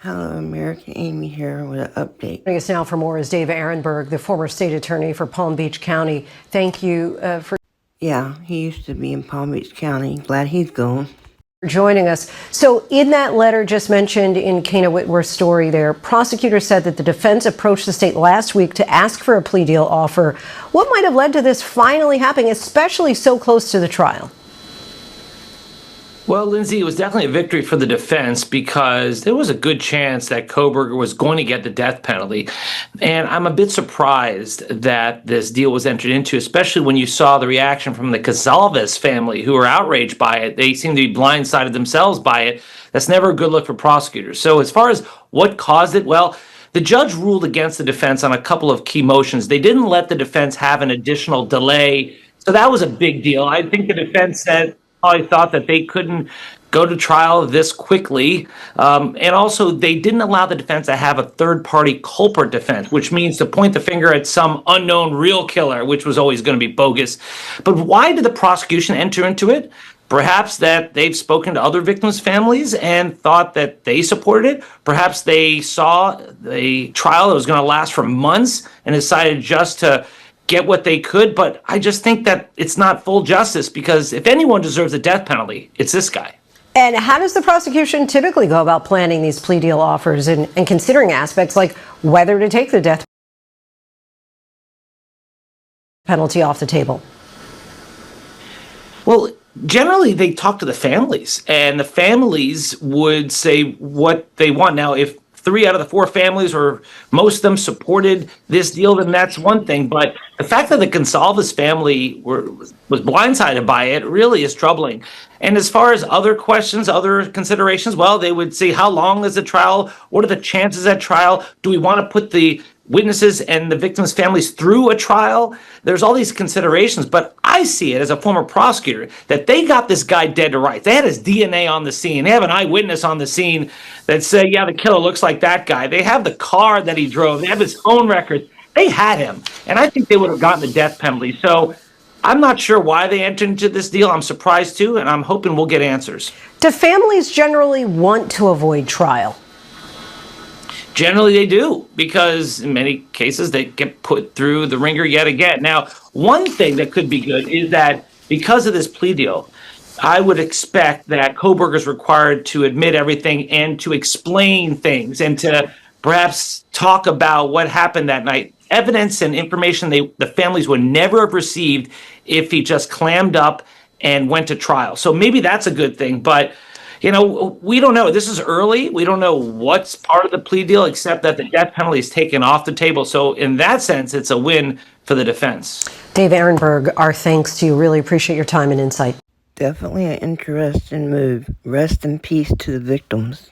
Hello, American Amy here with an update. Joining us now for more is Dave Ehrenberg, the former state attorney for Palm Beach County. Thank you for... Yeah, he used to be in Palm Beach County. Glad he's gone. Joining us. So in that letter just mentioned in Kana Whitworth's story there, prosecutors said that the defense approached the state last week to ask for a plea deal offer. What might have led to this finally happening, especially so close to the trial? Well, Lindsay, it was definitely a victory for the defense because there was a good chance that Kohberger was going to get the death penalty. And I'm a bit surprised that this deal was entered into, especially when you saw the reaction from the Gonzalez family, who were outraged by it. They seem to be blindsided themselves by it. That's never a good look for prosecutors. So as far as what caused it, well, the judge ruled against the defense on a couple of key motions. They didn't let the defense have an additional delay. So that was a big deal. I think the defense said, I thought that they couldn't go to trial this quickly. And also, they didn't allow the defense to have a third-party culprit defense, which means to point the finger at some unknown real killer, which was always going to be bogus. But why did the prosecution enter into it? Perhaps that they've spoken to other victims' families and thought that they supported it. Perhaps they saw the trial that was going to last for months and decided just to get what they could, but I just think that it's not full justice because if anyone deserves a death penalty, it's this guy. And how does the prosecution typically go about planning these plea deal offers and considering aspects like whether to take the death penalty off the table? Well, generally they talk to the families, and the families would say what they want. Now, if 3 out of the 4 families, or most of them, supported this deal, then that's one thing. But the fact that the Gonzalez family was blindsided by it really is troubling. And as far as other questions, other considerations, well, they would say, how long is the trial? What are the chances at trial? Do we want to put the witnesses and the victims' families through a trial? There's all these considerations, but I see it as a former prosecutor that they got this guy dead to rights. They had his DNA on the scene. They have an eyewitness on the scene that say, yeah, the killer looks like that guy. They have the car that he drove. They have his phone records. They had him, and I think they would have gotten the death penalty. So I'm not sure why they entered into this deal. I'm surprised too, and I'm hoping we'll get answers. Do families generally want to avoid trial? Generally, they do, because in many cases, they get put through the ringer yet again. Now, one thing that could be good is that because of this plea deal, I would expect that Kohberger is required to admit everything and to explain things and to perhaps talk about what happened that night. Evidence and information the families would never have received if he just clammed up and went to trial. So maybe that's a good thing, but you know, we don't know. This is early. We don't know what's part of the plea deal, except that the death penalty is taken off the table. So in that sense, it's a win for the defense. Dave Ehrenberg, our thanks to you. Really appreciate your time and insight. Definitely an interesting move. Rest in peace to the victims.